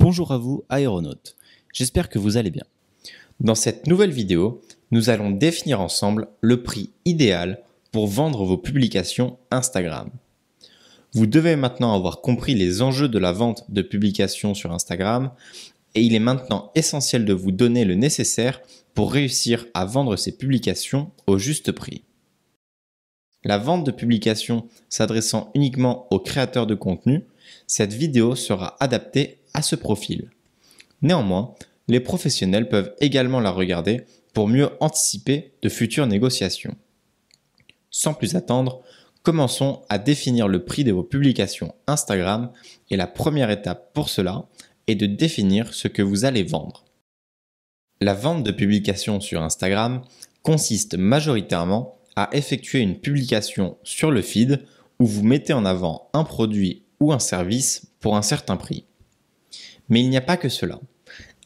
Bonjour à vous aéronautes, j'espère que vous allez bien. Dans cette nouvelle vidéo, nous allons définir ensemble le prix idéal pour vendre vos publications Instagram. Vous devez maintenant avoir compris les enjeux de la vente de publications sur Instagram et il est maintenant essentiel de vous donner le nécessaire pour réussir à vendre ces publications au juste prix. La vente de publications s'adressant uniquement aux créateurs de contenu, cette vidéo sera adaptée à ce profil. Néanmoins, les professionnels peuvent également la regarder pour mieux anticiper de futures négociations. Sans plus attendre, commençons à définir le prix de vos publications Instagram et la première étape pour cela est de définir ce que vous allez vendre. La vente de publications sur Instagram consiste majoritairement à effectuer une publication sur le feed où vous mettez en avant un produit ou un service pour un certain prix. Mais il n'y a pas que cela.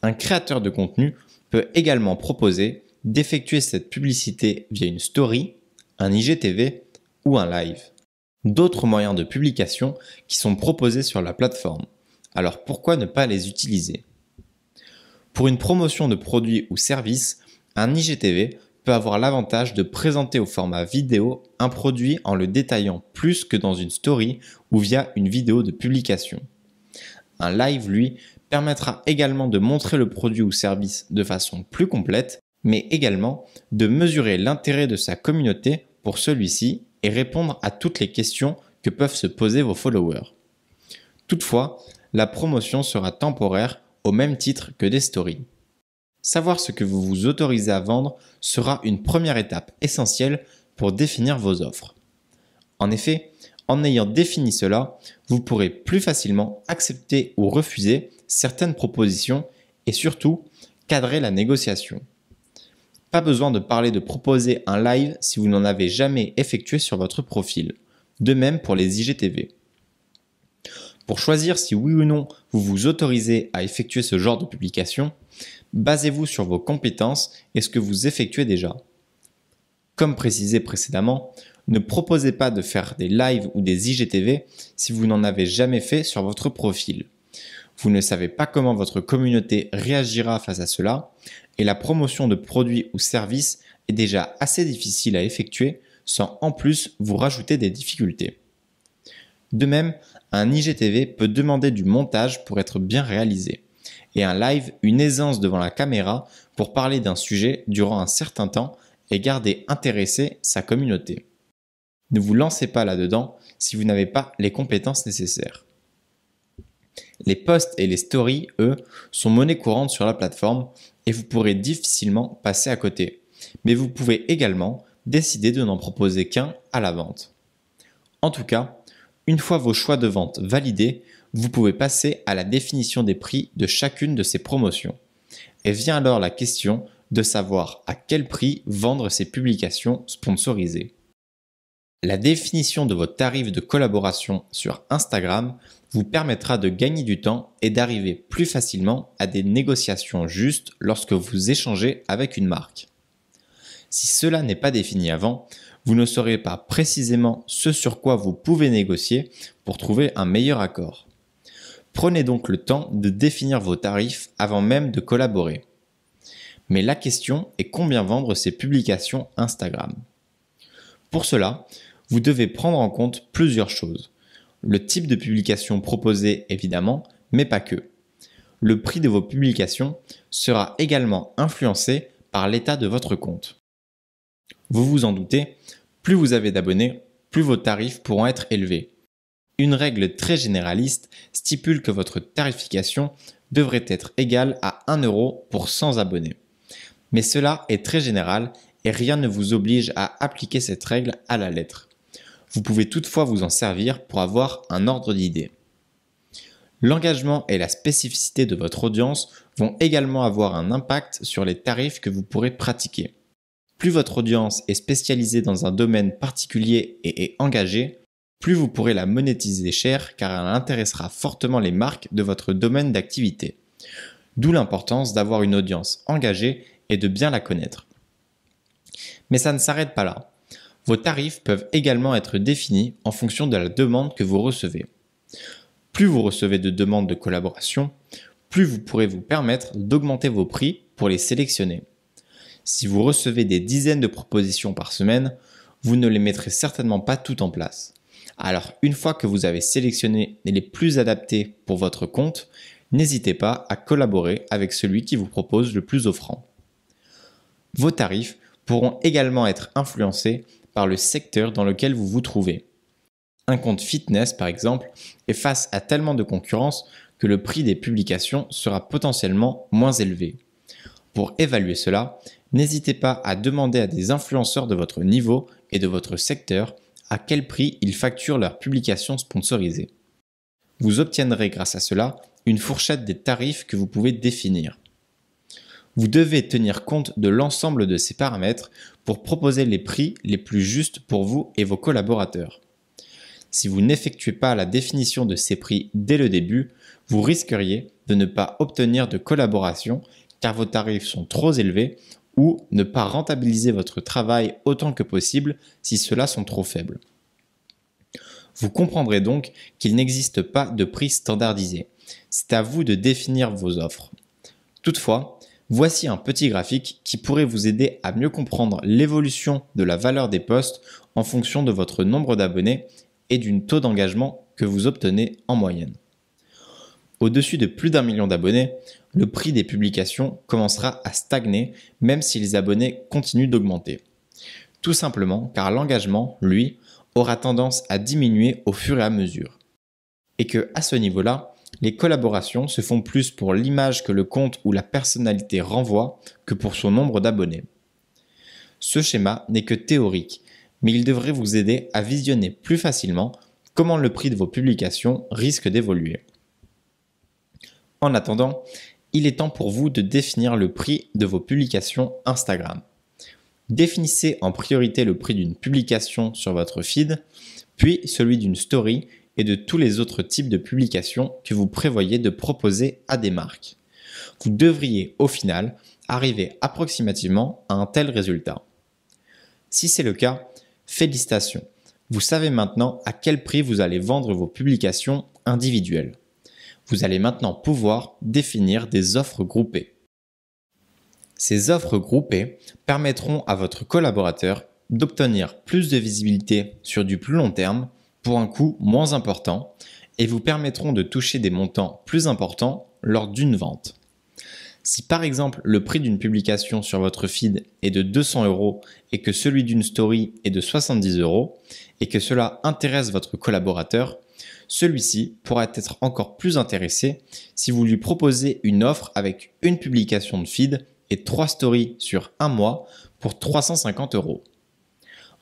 Un créateur de contenu peut également proposer d'effectuer cette publicité via une story, un IGTV ou un live. D'autres moyens de publication qui sont proposés sur la plateforme. Alors pourquoi ne pas les utiliser ? Pour une promotion de produits ou services, un IGTV peut avoir l'avantage de présenter au format vidéo un produit en le détaillant plus que dans une story ou via une vidéo de publication. Un live, lui, permettra également de montrer le produit ou service de façon plus complète, mais également de mesurer l'intérêt de sa communauté pour celui-ci et répondre à toutes les questions que peuvent se poser vos followers. Toutefois, la promotion sera temporaire au même titre que des stories. Savoir ce que vous vous autorisez à vendre sera une première étape essentielle pour définir vos offres. En effet, en ayant défini cela, vous pourrez plus facilement accepter ou refuser certaines propositions et surtout cadrer la négociation. Pas besoin de parler de proposer un live si vous n'en avez jamais effectué sur votre profil. De même pour les IGTV. Pour choisir si oui ou non vous vous autorisez à effectuer ce genre de publication, basez-vous sur vos compétences et ce que vous effectuez déjà. Comme précisé précédemment, ne proposez pas de faire des lives ou des IGTV si vous n'en avez jamais fait sur votre profil. Vous ne savez pas comment votre communauté réagira face à cela et la promotion de produits ou services est déjà assez difficile à effectuer sans en plus vous rajouter des difficultés. De même, un IGTV peut demander du montage pour être bien réalisé et un live une aisance devant la caméra pour parler d'un sujet durant un certain temps et garder intéressé sa communauté. Ne vous lancez pas là-dedans si vous n'avez pas les compétences nécessaires. Les posts et les stories, eux, sont monnaie courante sur la plateforme et vous pourrez difficilement passer à côté. Mais vous pouvez également décider de n'en proposer qu'un à la vente. En tout cas, une fois vos choix de vente validés, vous pouvez passer à la définition des prix de chacune de ces promotions. Et vient alors la question de savoir à quel prix vendre ces publications sponsorisées. La définition de vos tarifs de collaboration sur Instagram vous permettra de gagner du temps et d'arriver plus facilement à des négociations justes lorsque vous échangez avec une marque. Si cela n'est pas défini avant, vous ne saurez pas précisément ce sur quoi vous pouvez négocier pour trouver un meilleur accord. Prenez donc le temps de définir vos tarifs avant même de collaborer. Mais la question est combien vendre ces publications Instagram ? Pour cela, vous devez prendre en compte plusieurs choses. Le type de publication proposée évidemment, mais pas que. Le prix de vos publications sera également influencé par l'état de votre compte. Vous vous en doutez, plus vous avez d'abonnés, plus vos tarifs pourront être élevés. Une règle très généraliste stipule que votre tarification devrait être égale à 1 € pour 100 abonnés. Mais cela est très général et rien ne vous oblige à appliquer cette règle à la lettre. Vous pouvez toutefois vous en servir pour avoir un ordre d'idée. L'engagement et la spécificité de votre audience vont également avoir un impact sur les tarifs que vous pourrez pratiquer. Plus votre audience est spécialisée dans un domaine particulier et est engagée, plus vous pourrez la monétiser cher car elle intéressera fortement les marques de votre domaine d'activité. D'où l'importance d'avoir une audience engagée et de bien la connaître. Mais ça ne s'arrête pas là. Vos tarifs peuvent également être définis en fonction de la demande que vous recevez. Plus vous recevez de demandes de collaboration, plus vous pourrez vous permettre d'augmenter vos prix pour les sélectionner. Si vous recevez des dizaines de propositions par semaine, vous ne les mettrez certainement pas toutes en place. Alors une fois que vous avez sélectionné les plus adaptés pour votre compte, n'hésitez pas à collaborer avec celui qui vous propose le plus offrant. Vos tarifs pourront également être influencés par le secteur dans lequel vous vous trouvez. Un compte fitness, par exemple, est face à tellement de concurrence que le prix des publications sera potentiellement moins élevé. Pour évaluer cela, n'hésitez pas à demander à des influenceurs de votre niveau et de votre secteur à quel prix ils facturent leurs publications sponsorisées. Vous obtiendrez grâce à cela une fourchette des tarifs que vous pouvez définir. Vous devez tenir compte de l'ensemble de ces paramètres pour proposer les prix les plus justes pour vous et vos collaborateurs. Si vous n'effectuez pas la définition de ces prix dès le début, vous risqueriez de ne pas obtenir de collaboration car vos tarifs sont trop élevés ou ne pas rentabiliser votre travail autant que possible si ceux-là sont trop faibles. Vous comprendrez donc qu'il n'existe pas de prix standardisé. C'est à vous de définir vos offres. Toutefois, voici un petit graphique qui pourrait vous aider à mieux comprendre l'évolution de la valeur des posts en fonction de votre nombre d'abonnés et du taux d'engagement que vous obtenez en moyenne. Au-dessus de plus d'1 million d'abonnés, le prix des publications commencera à stagner même si les abonnés continuent d'augmenter. Tout simplement car l'engagement, lui, aura tendance à diminuer au fur et à mesure. Et que, à ce niveau-là, les collaborations se font plus pour l'image que le compte ou la personnalité renvoie que pour son nombre d'abonnés. Ce schéma n'est que théorique, mais il devrait vous aider à visionner plus facilement comment le prix de vos publications risque d'évoluer. En attendant, il est temps pour vous de définir le prix de vos publications Instagram. Définissez en priorité le prix d'une publication sur votre feed, puis celui d'une story et de tous les autres types de publications que vous prévoyez de proposer à des marques. Vous devriez au final arriver approximativement à un tel résultat. Si c'est le cas, félicitations. Vous savez maintenant à quel prix vous allez vendre vos publications individuelles. Vous allez maintenant pouvoir définir des offres groupées. Ces offres groupées permettront à votre collaborateur d'obtenir plus de visibilité sur du plus long terme pour un coût moins important et vous permettront de toucher des montants plus importants lors d'une vente. Si par exemple le prix d'une publication sur votre feed est de 200 € et que celui d'une story est de 70 € et que cela intéresse votre collaborateur, celui-ci pourra être encore plus intéressé si vous lui proposez une offre avec une publication de feed et 3 stories sur un mois pour 350 €.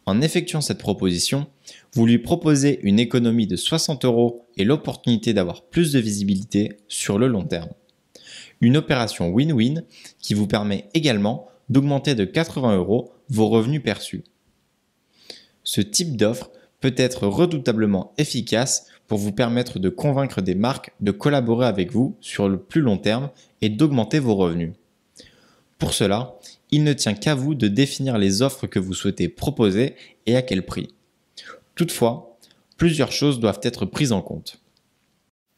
En effectuant cette proposition, vous lui proposez une économie de 60 € et l'opportunité d'avoir plus de visibilité sur le long terme. Une opération win-win qui vous permet également d'augmenter de 80 € vos revenus perçus. Ce type d'offre peut être redoutablement efficace pour vous permettre de convaincre des marques de collaborer avec vous sur le plus long terme et d'augmenter vos revenus. Pour cela, il ne tient qu'à vous de définir les offres que vous souhaitez proposer et à quel prix. Toutefois, plusieurs choses doivent être prises en compte.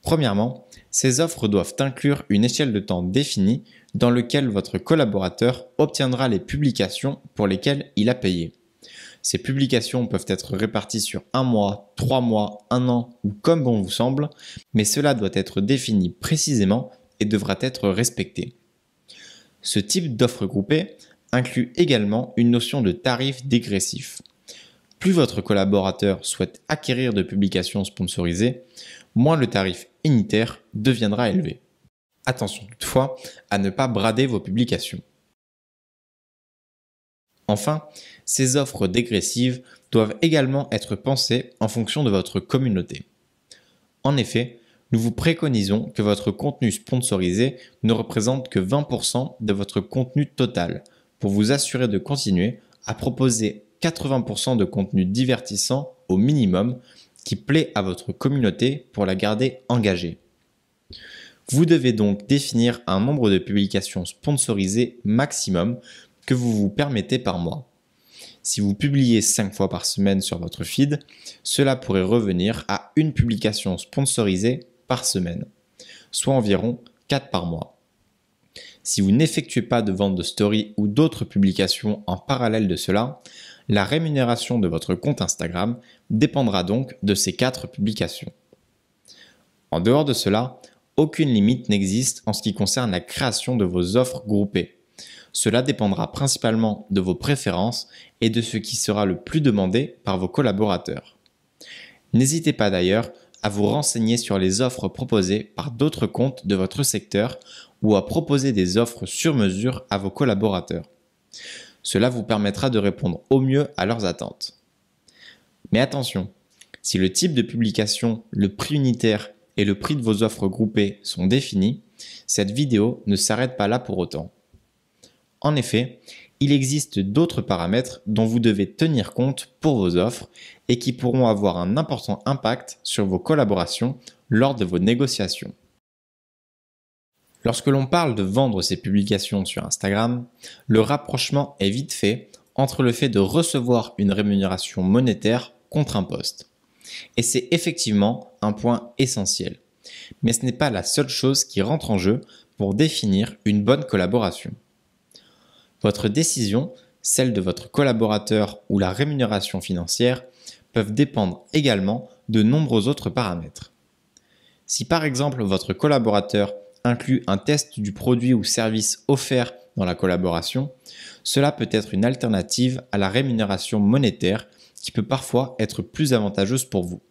Premièrement, ces offres doivent inclure une échelle de temps définie dans laquelle votre collaborateur obtiendra les publications pour lesquelles il a payé. Ces publications peuvent être réparties sur 1 mois, 3 mois, 1 an ou comme bon vous semble, mais cela doit être défini précisément et devra être respecté. Ce type d'offre groupée inclut également une notion de tarif dégressif. Plus votre collaborateur souhaite acquérir de publications sponsorisées, moins le tarif unitaire deviendra élevé. Attention toutefois à ne pas brader vos publications. Enfin, ces offres dégressives doivent également être pensées en fonction de votre communauté. En effet, nous vous préconisons que votre contenu sponsorisé ne représente que 20% de votre contenu total pour vous assurer de continuer à proposer 80% de contenu divertissant au minimum qui plaît à votre communauté pour la garder engagée. Vous devez donc définir un nombre de publications sponsorisées maximum que vous vous permettez par mois. Si vous publiez 5 fois par semaine sur votre feed, cela pourrait revenir à une publication sponsorisée par semaine, soit environ 4 par mois. Si vous n'effectuez pas de vente de story ou d'autres publications en parallèle de cela, la rémunération de votre compte Instagram dépendra donc de ces 4 publications. En dehors de cela, aucune limite n'existe en ce qui concerne la création de vos offres groupées. Cela dépendra principalement de vos préférences et de ce qui sera le plus demandé par vos collaborateurs. N'hésitez pas d'ailleurs à vous renseigner sur les offres proposées par d'autres comptes de votre secteur ou à proposer des offres sur mesure à vos collaborateurs. Cela vous permettra de répondre au mieux à leurs attentes. Mais attention, si le type de publication, le prix unitaire et le prix de vos offres groupées sont définis, cette vidéo ne s'arrête pas là pour autant. En effet, il existe d'autres paramètres dont vous devez tenir compte pour vos offres et qui pourront avoir un important impact sur vos collaborations lors de vos négociations. Lorsque l'on parle de vendre ses publications sur Instagram, le rapprochement est vite fait entre le fait de recevoir une rémunération monétaire contre un post. Et c'est effectivement un point essentiel. Mais ce n'est pas la seule chose qui rentre en jeu pour définir une bonne collaboration. Votre décision, celle de votre collaborateur ou la rémunération financière peuvent dépendre également de nombreux autres paramètres. Si par exemple votre collaborateur inclut un test du produit ou service offert dans la collaboration, cela peut être une alternative à la rémunération monétaire qui peut parfois être plus avantageuse pour vous.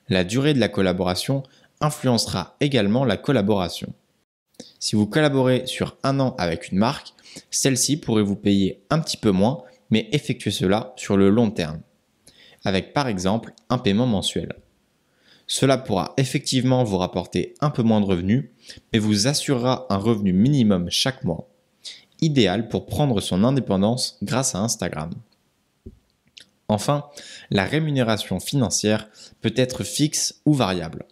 La durée de la collaboration influencera également la collaboration. Si vous collaborez sur 1 an avec une marque, celle-ci pourrait vous payer un petit peu moins, mais effectuer cela sur le long terme, avec par exemple un paiement mensuel. Cela pourra effectivement vous rapporter un peu moins de revenus, mais vous assurera un revenu minimum chaque mois, idéal pour prendre son indépendance grâce à Instagram. Enfin, la rémunération financière peut être fixe ou variable.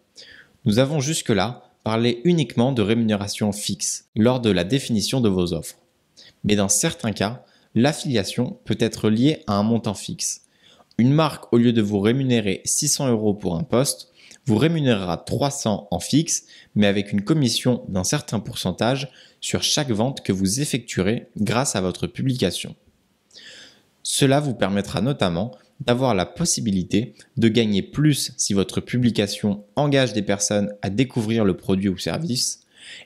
Nous avons jusque-là parlé uniquement de rémunération fixe lors de la définition de vos offres. Mais dans certains cas, l'affiliation peut être liée à un montant fixe. Une marque, au lieu de vous rémunérer 600 € pour un poste, vous rémunérera 300 en fixe, mais avec une commission d'un certain pourcentage sur chaque vente que vous effectuerez grâce à votre publication. Cela vous permettra notamment d'avoir la possibilité de gagner plus si votre publication engage des personnes à découvrir le produit ou service,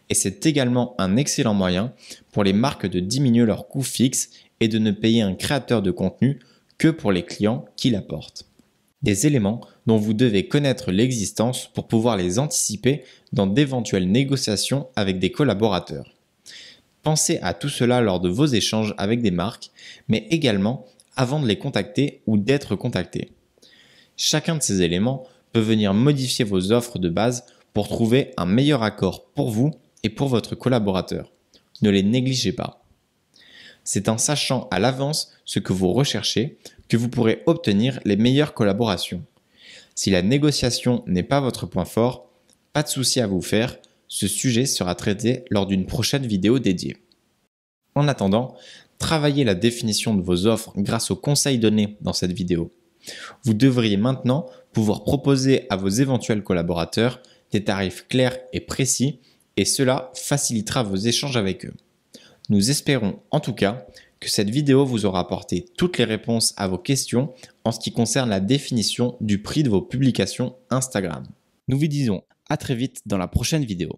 et c'est également un excellent moyen pour les marques de diminuer leurs coûts fixes et de ne payer un créateur de contenu que pour les clients qui l'apportent. Des éléments dont vous devez connaître l'existence pour pouvoir les anticiper dans d'éventuelles négociations avec des collaborateurs. Pensez à tout cela lors de vos échanges avec des marques, mais également avant de les contacter ou d'être contacté. Chacun de ces éléments peut venir modifier vos offres de base pour trouver un meilleur accord pour vous et pour votre collaborateur. Ne les négligez pas. C'est en sachant à l'avance ce que vous recherchez que vous pourrez obtenir les meilleures collaborations. Si la négociation n'est pas votre point fort, pas de souci à vous faire, ce sujet sera traité lors d'une prochaine vidéo dédiée. En attendant, travaillez la définition de vos offres grâce aux conseils donnés dans cette vidéo. Vous devriez maintenant pouvoir proposer à vos éventuels collaborateurs des tarifs clairs et précis et cela facilitera vos échanges avec eux. Nous espérons en tout cas que cette vidéo vous aura apporté toutes les réponses à vos questions en ce qui concerne la définition du prix de vos publications Instagram. Nous vous disons à très vite dans la prochaine vidéo.